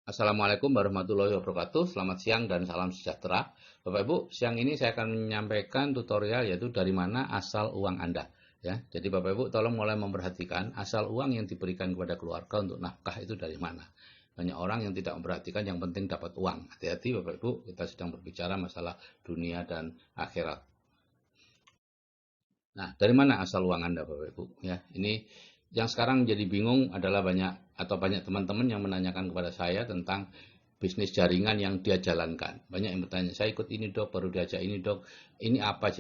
Assalamualaikum warahmatullahi wabarakatuh. Selamat siang dan salam sejahtera. Bapak Ibu, siang ini saya akan menyampaikan tutorial yaitu dari mana asal uang Anda. Ya, jadi Bapak Ibu tolong mulai memperhatikan asal uang yang diberikan kepada keluarga untuk nafkah itu dari mana. Banyak orang yang tidak memperhatikan, yang penting dapat uang. Hati-hati Bapak Ibu, kita sedang berbicara masalah dunia dan akhirat. Nah, dari mana asal uang Anda, Bapak Ibu? Ya, ini yang sekarang jadi bingung adalah banyak teman-teman yang menanyakan kepada saya tentang bisnis jaringan yang dia jalankan. Banyak yang bertanya, saya ikut ini dok, baru diajak ini dok, ini apa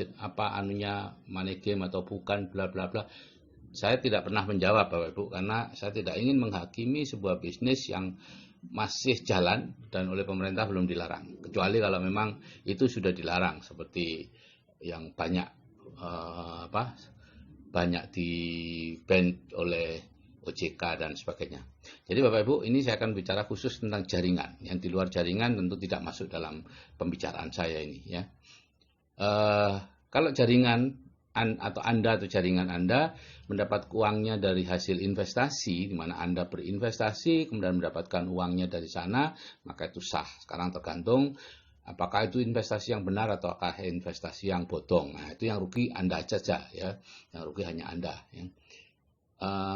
anunya, money game atau bukan, bla bla bla. Saya tidak pernah menjawab, Bapak Ibu, karena saya tidak ingin menghakimi sebuah bisnis yang masih jalan dan oleh pemerintah belum dilarang. Kecuali kalau memang itu sudah dilarang, seperti yang banyak di ban oleh OJK dan sebagainya. Jadi Bapak Ibu, ini saya akan bicara khusus tentang jaringan. Yang di luar jaringan tentu tidak masuk dalam pembicaraan saya ini ya. Eh, Kalau jaringan atau Anda atau jaringan Anda mendapat uangnya dari hasil investasi, di mana Anda berinvestasi kemudian mendapatkan uangnya dari sana, maka itu sah. Sekarang tergantung apakah itu investasi yang benar atau apakah investasi yang bodong. Nah, itu yang rugi Anda saja ya, yang rugi hanya Anda. Ya.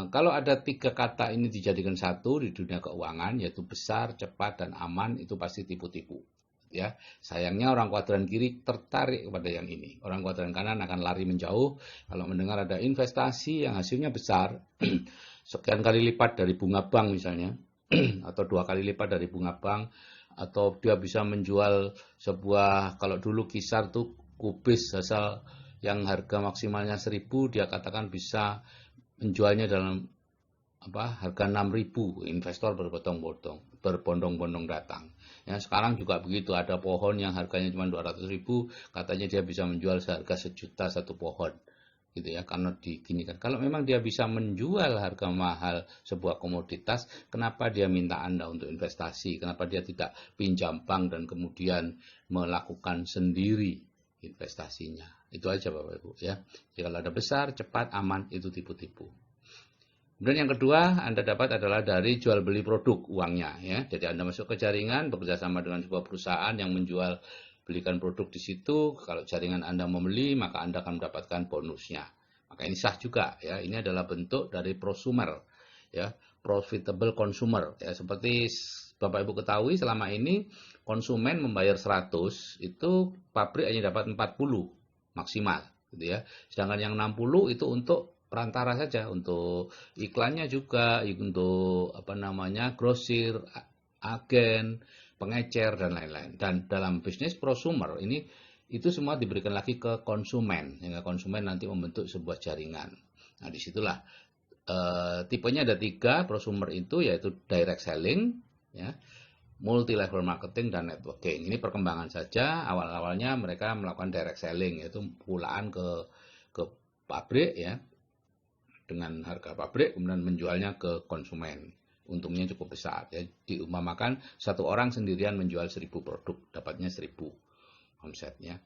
Kalau ada tiga kata ini dijadikan satu di dunia keuangan, yaitu besar, cepat, dan aman, itu pasti tipu-tipu. Ya, sayangnya orang kuadran kiri tertarik kepada yang ini. Orang kuadran kanan akan lari menjauh kalau mendengar ada investasi yang hasilnya besar, sekian kali lipat dari bunga bank misalnya, atau 2 kali lipat dari bunga bank, atau dia bisa menjual sebuah, kalau dulu kisar tuh kubis asal yang harga maksimalnya 1.000, dia katakan bisa menjualnya dalam harga 6.000, investor berbondong-bondong datang. Ya, sekarang juga begitu, ada pohon yang harganya cuma 200.000, katanya dia bisa menjual seharga 1 juta satu pohon. Gitu ya, karena diginikan. Kalau memang dia bisa menjual harga mahal sebuah komoditas, kenapa dia minta Anda untuk investasi? Kenapa dia tidak pinjam bank dan kemudian melakukan sendiri investasinya? Itu aja Bapak Ibu ya. Jadi kalau ada besar, cepat, aman, itu tipu-tipu. Kemudian yang kedua Anda dapat adalah dari jual beli produk uangnya ya. Jadi Anda masuk ke jaringan bekerja sama dengan sebuah perusahaan yang menjual belikan produk di situ. Kalau jaringan Anda membeli, maka Anda akan mendapatkan bonusnya. Maka ini sah juga ya. Ini adalah bentuk dari prosumer ya, profitable consumer ya. Seperti Bapak Ibu ketahui, selama ini konsumen membayar 100, itu pabrik hanya dapat 40 maksimal gitu ya. Sedangkan yang 60 itu untuk perantara saja, untuk iklannya juga, untuk grosir, agen, pengecer dan lain-lain. Dan dalam bisnis prosumer ini itu semua diberikan lagi ke konsumen, sehingga konsumen nanti membentuk sebuah jaringan. Nah, disitulah tipenya ada 3 prosumer itu, yaitu direct selling, ya, multi level marketing dan networking. Ini perkembangan saja. Awal-awalnya mereka melakukan direct selling, yaitu pulaan ke pabrik ya, dengan harga pabrik, kemudian menjualnya ke konsumen. Untungnya cukup besar ya. Diumpamakan satu orang sendirian menjual 1.000 produk, dapatnya 1.000 omsetnya.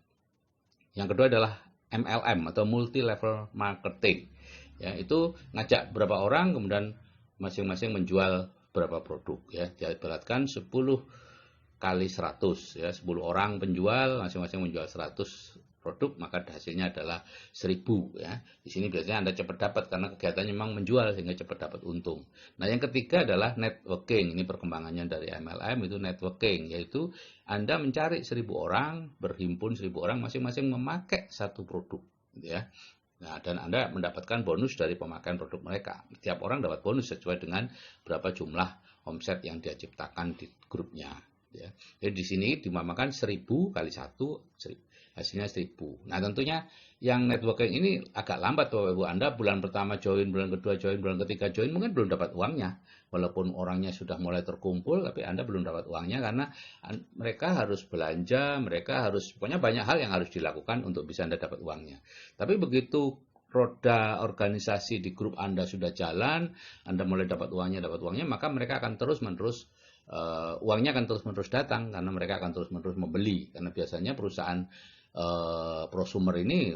Yang kedua adalah MLM atau multi level marketing. Ya, itu ngajak berapa orang kemudian masing-masing menjual berapa produk ya. Diibaratkan 10 kali 100 ya, 10 orang penjual masing-masing menjual 100 produk, maka hasilnya adalah 1.000 ya. Di sini biasanya Anda cepat dapat karena kegiatannya memang menjual sehingga cepat dapat untung. Nah, yang ketiga adalah networking. Ini perkembangannya dari MLM, itu networking, yaitu Anda mencari 1.000 orang, berhimpun 1.000 orang masing-masing memakai satu produk gitu ya. Nah, dan Anda mendapatkan bonus dari pemakaian produk mereka. Setiap orang dapat bonus sesuai dengan berapa jumlah omset yang dia ciptakan di grupnya ya. Jadi di sini dimamakan 1.000 kali 1, hasilnya 1.000. Nah, tentunya yang networking ini agak lambat Bapak Ibu. Anda bulan pertama join, bulan kedua join, bulan ketiga join, mungkin belum dapat uangnya. Walaupun orangnya sudah mulai terkumpul, tapi Anda belum dapat uangnya karena mereka harus belanja, pokoknya banyak hal yang harus dilakukan untuk bisa Anda dapat uangnya. Tapi begitu roda organisasi di grup Anda sudah jalan, Anda mulai dapat uangnya, maka mereka akan terus-menerus uangnya akan terus-menerus datang karena mereka akan terus-menerus membeli, karena biasanya perusahaan prosumer ini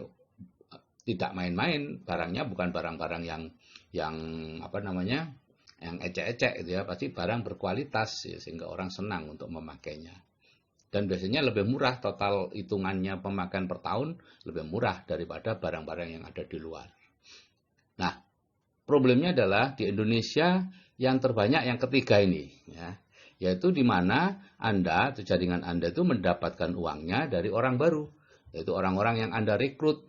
tidak main-main, barangnya bukan barang-barang yang yang ecek-ecek gitu ya, pasti barang berkualitas ya, sehingga orang senang untuk memakainya. Dan biasanya lebih murah, total hitungannya pemakaian per tahun lebih murah daripada barang-barang yang ada di luar. Nah, problemnya adalah di Indonesia yang terbanyak yang ketiga ini, ya, yaitu di mana Anda atau jaringan Anda itu mendapatkan uangnya dari orang baru, yaitu orang-orang yang Anda rekrut.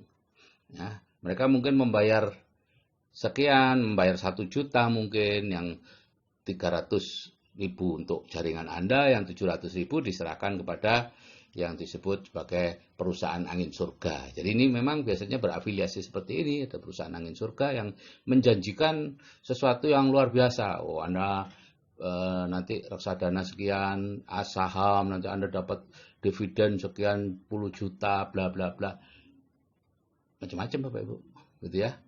Ya, mereka mungkin membayar sekian, membayar 1 juta mungkin, yang 300.000 untuk jaringan Anda, yang 700.000 diserahkan kepada yang disebut sebagai perusahaan angin surga. Jadi ini memang biasanya berafiliasi seperti ini, ada perusahaan angin surga yang menjanjikan sesuatu yang luar biasa. Oh, Anda nanti reksadana sekian, saham, nanti Anda dapat dividen sekian puluh juta, bla bla bla. Macam-macam Bapak Ibu, gitu ya.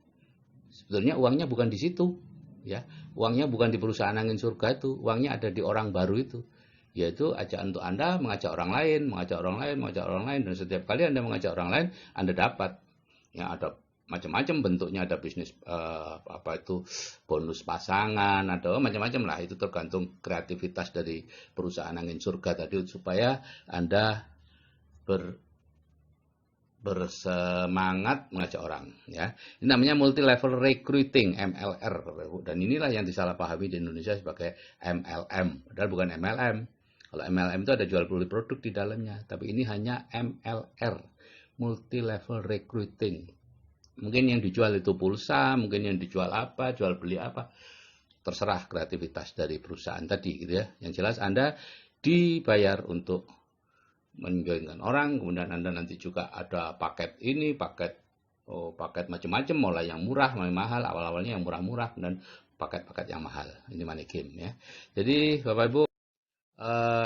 Sebetulnya uangnya bukan di situ, ya. Uangnya bukan di perusahaan angin surga itu, uangnya ada di orang baru itu. Yaitu ajakan untuk Anda mengajak orang lain, mengajak orang lain, mengajak orang lain, dan setiap kali Anda mengajak orang lain, Anda dapat. Ya, ada macam-macam bentuknya, ada bisnis bonus pasangan, ada macam-macam lah, itu tergantung kreativitas dari perusahaan angin surga tadi supaya Anda bersemangat mengajak orang, ya. Ini namanya multi level recruiting, MLR, dan inilah yang disalahpahami di Indonesia sebagai MLM, padahal bukan MLM. Kalau MLM itu ada jual beli produk di dalamnya, tapi ini hanya MLR, multi level recruiting. Mungkin yang dijual itu pulsa, mungkin yang dijual apa, jual beli apa, terserah kreativitas dari perusahaan tadi, gitu ya. Yang jelas Anda dibayar untuk menjoinkan orang, kemudian Anda nanti juga ada paket ini, paket macam-macam, mulai yang murah, mulai mahal, awal-awalnya yang murah-murah, dan paket-paket yang mahal. Ini money game, ya. Jadi Bapak Ibu,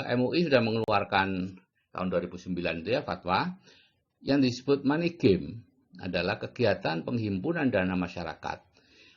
MUI sudah mengeluarkan tahun 2009 itu ya fatwa yang disebut money game adalah kegiatan penghimpunan dana masyarakat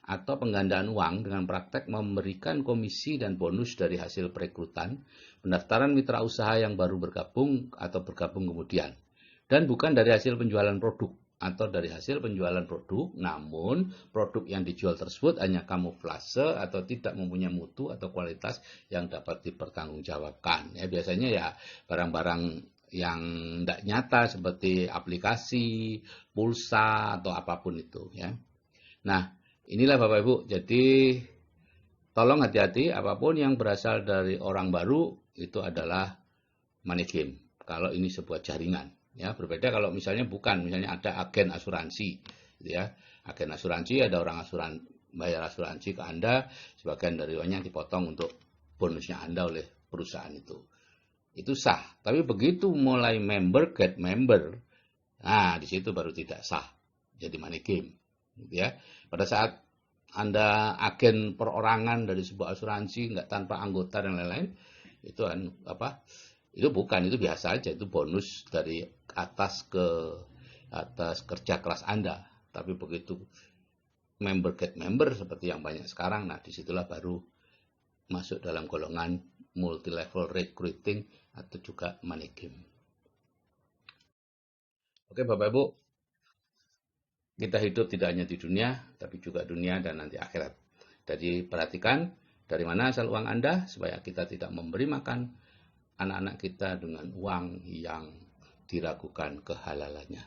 atau penggandaan uang dengan praktek memberikan komisi dan bonus dari hasil perekrutan, pendaftaran mitra usaha yang baru bergabung atau bergabung kemudian, dan bukan dari hasil penjualan produk atau dari hasil penjualan produk, namun produk yang dijual tersebut hanya kamuflase atau tidak mempunyai mutu atau kualitas yang dapat dipertanggungjawabkan. Ya, biasanya ya barang-barang yang tidak nyata seperti aplikasi, pulsa, atau apapun itu, ya. Nah, inilah Bapak Ibu, jadi tolong hati-hati, apapun yang berasal dari orang baru itu adalah money game. Kalau ini sebuah jaringan, ya, berbeda kalau misalnya bukan, misalnya ada agen asuransi, gitu ya. Agen asuransi, ada orang bayar asuransi ke Anda, sebagian dari uangnya dipotong untuk bonusnya Anda oleh perusahaan itu. Itu sah. Tapi begitu mulai member get member, nah di situ baru tidak sah. Jadi money game, gitu ya. Pada saat Anda agen perorangan dari sebuah asuransi nggak tanpa anggota dan lain-lain, itu itu bukan, itu biasa aja, itu bonus dari atas kerja keras Anda. Tapi begitu member get member seperti yang banyak sekarang, nah disitulah baru masuk dalam golongan multi level recruiting atau juga money game. Oke Bapak Ibu, kita hidup tidak hanya di dunia, tapi juga dunia dan nanti akhirat. Jadi perhatikan dari mana asal uang Anda, supaya kita tidak memberi makan anak-anak kita dengan uang yang diragukan kehalalannya.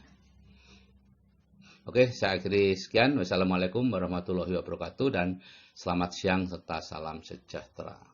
Oke, saya akhiri sekian. Wassalamualaikum warahmatullahi wabarakatuh dan selamat siang serta salam sejahtera.